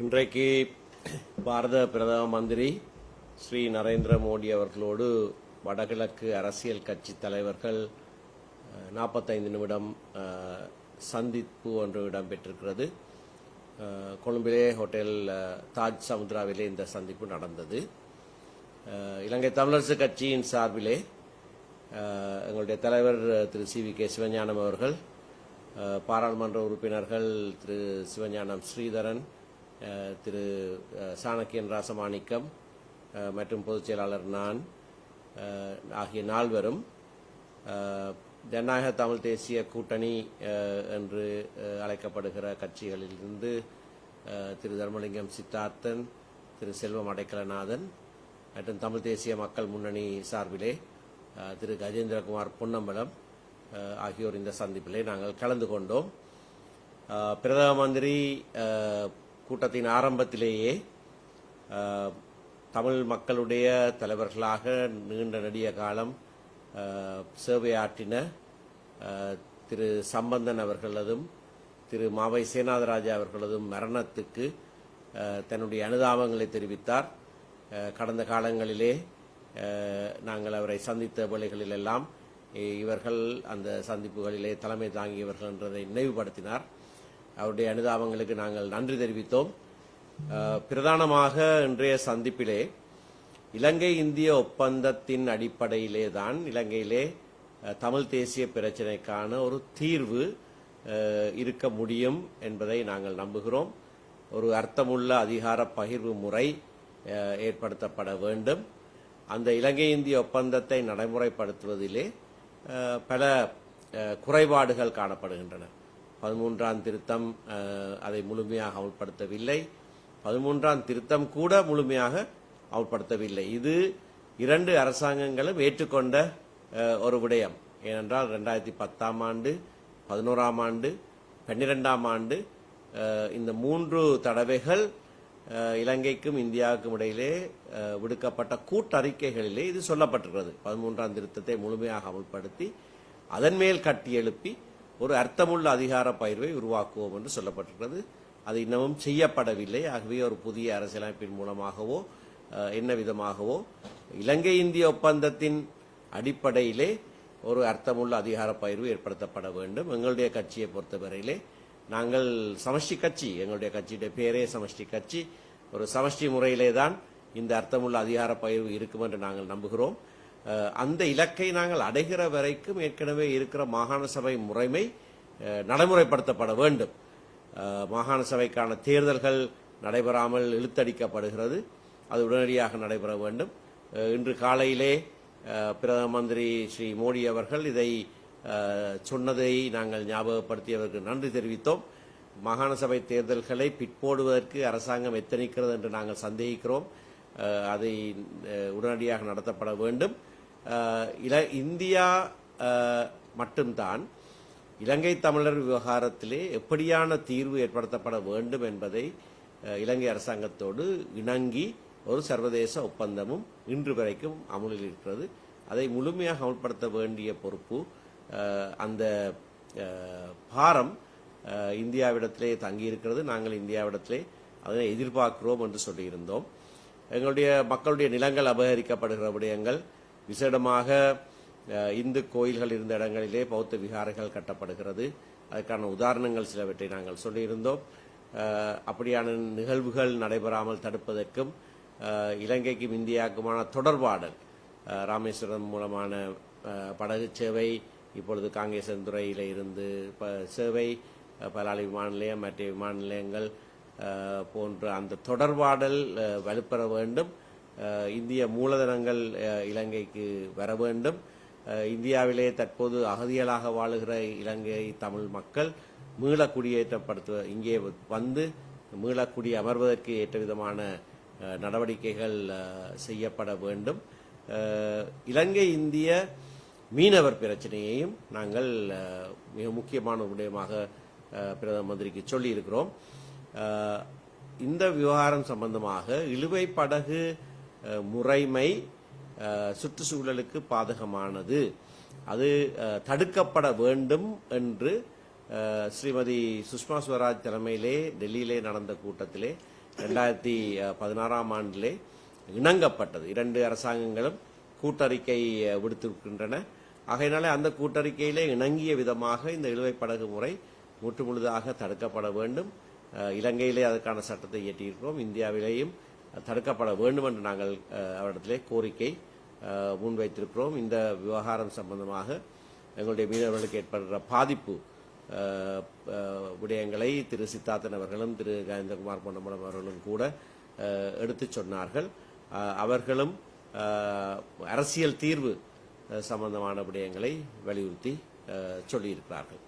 இன்றைக்கு பாரத பிரதம மந்திரி ஸ்ரீ நரேந்திர மோடி அவர்களோடு வடகிழக்கு அரசியல் கட்சி தலைவர்கள் 45 நிமிடம் சந்திப்பு ஒன்று இடம்பெற்றிருக்கிறது. கொழும்பிலே ஹோட்டல் தாஜ் சமுத்ராவிலே இந்த சந்திப்பு நடந்தது. இலங்கை தமிழரசு கட்சியின் சார்பிலே எங்களுடைய தலைவர் திரு சி.வி.கே. சிவஞானம் அவர்கள், பாராளுமன்ற உறுப்பினர்கள் திரு சிவஞானம் ஸ்ரீதரன், திரு சாணக்கியன் ராசமாணிக்கம் மற்றும் பொதுச் செயலாளர் நான் ஆகிய நால்வரும் ஜனநாயக தமிழ் தேசிய கூட்டணி என்று அழைக்கப்படுகிற கட்சிகளிலிருந்து திரு தர்மலிங்கம் சித்தார்த்தன், திரு செல்வம் அடைக்கலநாதன் மற்றும் தமிழ் தேசிய மக்கள் முன்னணி சார்பிலே திரு கஜேந்திரகுமார் பொன்னம்பலம் ஆகியோர் இந்த சந்திப்பிலே நாங்கள் கலந்து கொண்டோம். பிரதம மந்திரி கூட்டத்தின் ஆரம்பத்திலேயே தமிழ் மக்களுடைய தலைவர்களாக நீண்ட நெடிய காலம் சேவையாற்றின திரு சம்பந்தன் அவர்களதும் திரு மாவை சேனாதராஜா அவர்களதும் மரணத்துக்கு தன்னுடைய அனுதாபங்களை தெரிவித்தார். கடந்த காலங்களிலே நாங்கள் அவரை சந்தித்த வேளைகளிலெல்லாம் இவர்கள் அந்த சந்திப்புகளிலே தலைமை தாங்கியவர்கள் என்றதை நினைவுபடுத்தினார். அவருடைய அனுதாபங்களுக்கு நாங்கள் நன்றி தெரிவித்தோம். பிரதானமாக இன்றைய சந்திப்பிலே இலங்கை இந்திய ஒப்பந்தத்தின் அடிப்படையிலே தான் இலங்கையிலே தமிழ் தேசிய பிரச்சினைக்கான ஒரு தீர்வு இருக்க முடியும் என்பதை நாங்கள் நம்புகிறோம். ஒரு அர்த்தமுள்ள அதிகார பகிர்வு முறை ஏற்படுத்தப்பட வேண்டும். அந்த இலங்கை இந்திய ஒப்பந்தத்தை நடைமுறைப்படுத்துவதிலே பல குறைபாடுகள் காணப்படுகின்றன. 13ஆம் திருத்தம் அதை முழுமையாக அமல்படுத்தவில்லை. 13ஆம் திருத்தம் கூட முழுமையாக அமல்படுத்தவில்லை. இது இரண்டு அரசாங்கங்களும் ஏற்றுக்கொண்ட ஒரு விடயம். ஏனென்றால் 2010ஆம் ஆண்டு, 11ஆம் ஆண்டு, 12ஆம் ஆண்டு இந்த 3 தடவைகள் இலங்கைக்கும் இந்தியாவுக்கும் இடையிலே விடுக்கப்பட்ட கூட்டறிக்கைகளிலே இது சொல்லப்பட்டிருக்கிறது. 13ஆம் திருத்தத்தை முழுமையாக அமல்படுத்தி அதன் மேல் கட்டியெழுப்பி ஒரு அர்த்தமுள்ள அதிகார பகிர்வை உருவாக்குவோம் என்று சொல்லப்பட்டிருக்கிறது. அது இன்னமும் செய்யப்படவில்லை. ஆகவே ஒரு புதிய அரசியலமைப்பின் மூலமாகவோ என்ன விதமாகவோ இலங்கை இந்திய ஒப்பந்தத்தின் அடிப்படையிலே ஒரு அர்த்தமுள்ள அதிகார பகிர்வு ஏற்படுத்தப்பட வேண்டும். எங்களுடைய கட்சியை பொறுத்தவரையிலே நாங்கள் சமஷ்டி கட்சி, எங்களுடைய கட்சியுடைய பேரே சமஷ்டி கட்சி. ஒரு சமஷ்டி முறையிலே தான் இந்த அர்த்தமுள்ள அதிகார பகிர்வு இருக்கும் என்று நாங்கள் நம்புகிறோம். அந்த இலக்கை நாங்கள் அடைகிற வரைக்கும் ஏற்கனவே இருக்கிற மாகாண சபை முறைமை நடைமுறைப்படுத்தப்பட வேண்டும். மாகாண சபைக்கான தேர்தல்கள் நடைபெறாமல் இழுத்தடிக்கப்படுகிறது. அது உடனடியாக நடைபெற வேண்டும். இன்று காலையிலே பிரதம மந்திரி ஸ்ரீ மோடி அவர்கள் இதை சொன்னதை நாங்கள் ஞாபகப்படுத்தியவருக்கு நன்றி தெரிவித்தோம். மாகாண சபை தேர்தல்களை பிற்போடுவதற்கு அரசாங்கம் எத்தனிக்கிறது என்று நாங்கள் சந்தேகிக்கிறோம். அதை உடனடியாக நடத்தப்பட வேண்டும். இந்தியா மட்டும்தான் இலங்கை தமிழர் விவகாரத்திலே எப்படியான தீர்வு ஏற்படுத்தப்பட வேண்டும் என்பதை இலங்கை அரசாங்கத்தோடு இணங்கி ஒரு சர்வதேச ஒப்பந்தமும் இன்று வரைக்கும் அமுலில் இருக்கிறது. அதை முழுமையாக அமல்படுத்த வேண்டிய பொறுப்பு, அந்த பாரம் இந்தியாவிடத்திலே தங்கியிருக்கிறது. நாங்கள் இந்தியாவிடத்திலே அதனை எதிர்பார்க்கிறோம் என்று சொல்லியிருந்தோம். எங்களுடைய மக்களுடைய நிலங்கள் அபகரிக்கப்படுகிற விடயங்கள், விசேடமாக இந்து கோயில்கள் இருந்த இடங்களிலே பௌத்த விகாரைகள் கட்டப்படுகிறது. அதற்கான உதாரணங்கள் சிலவற்றை நாங்கள் சொல்லியிருந்தோம். அப்படியான நிகழ்வுகள் நடைபெறாமல் தடுப்பதற்கும் இலங்கைக்கும் இந்தியாவுக்குமான தொடர்பாடல், ராமேஸ்வரம் மூலமான படகு சேவை, இப்பொழுது காங்கேசன்துறையில் இருந்து சேவை, பலாலி விமான நிலையம், மற்ற விமான நிலையங்கள் போன்ற அந்த தொடர்பாடல் வலுப்பெற வேண்டும். இந்திய மூலதனங்கள் இலங்கைக்கு வர வேண்டும். இந்தியாவிலே தற்போது அகதிகளாக வாழுகிற இலங்கை தமிழ் மக்கள் மீள குடியேற்றப்படுத்த இங்கே வந்து மீள குடி அமர்வதற்கு ஏற்ற விதமான நடவடிக்கைகள் செய்யப்பட வேண்டும். இலங்கை இந்திய மீனவர் பிரச்சனையையும் நாங்கள் மிக முக்கியமான விடயமாக பிரதம மந்திரிக்கு சொல்லியிருக்கிறோம். இந்த விவகாரம் சம்பந்தமாக இழுவை படகு முறைமை சுற்றுச்சூழலுக்கு பாதகமானது, அது தடுக்கப்பட வேண்டும் என்று ஸ்ரீமதி சுஷ்மா ஸ்வராஜ் தலைமையிலே டெல்லியிலே நடந்த கூட்டத்திலே 2016 ஆண்டிலே இணங்கப்பட்டது. 2 அரசாங்கங்களும் கூட்டறிக்கை விடுத்திருக்கின்றன. ஆகையினாலே அந்த கூட்டறிக்கையிலே இணங்கிய விதமாக இந்த இழுவைப் படகு முறை முற்றுமுழுதாக தடுக்கப்பட வேண்டும். இலங்கையிலே அதற்கான சட்டத்தை இயற்றியிருக்கிறோம். இந்தியாவிலேயும் தடுக்கப்பட வேண்டும் என்று நாங்கள் அவரிடத்திலே கோரிக்கை முன்வைத்திருக்கிறோம். இந்த விவகாரம் சம்பந்தமாக எங்களுடைய மீனவர்களுக்கு ஏற்படுகிற பாதிப்பு விடயங்களை திரு சித்தார்த்தன் அவர்களும் திரு கஜேந்திரகுமார் பொன்னம்பலம் அவர்களும் கூட எடுத்துச் சொன்னார்கள். அவர்களும் அரசியல் தீர்வு சம்பந்தமான விடயங்களை வலியுறுத்தி சொல்லியிருக்கிறார்கள்.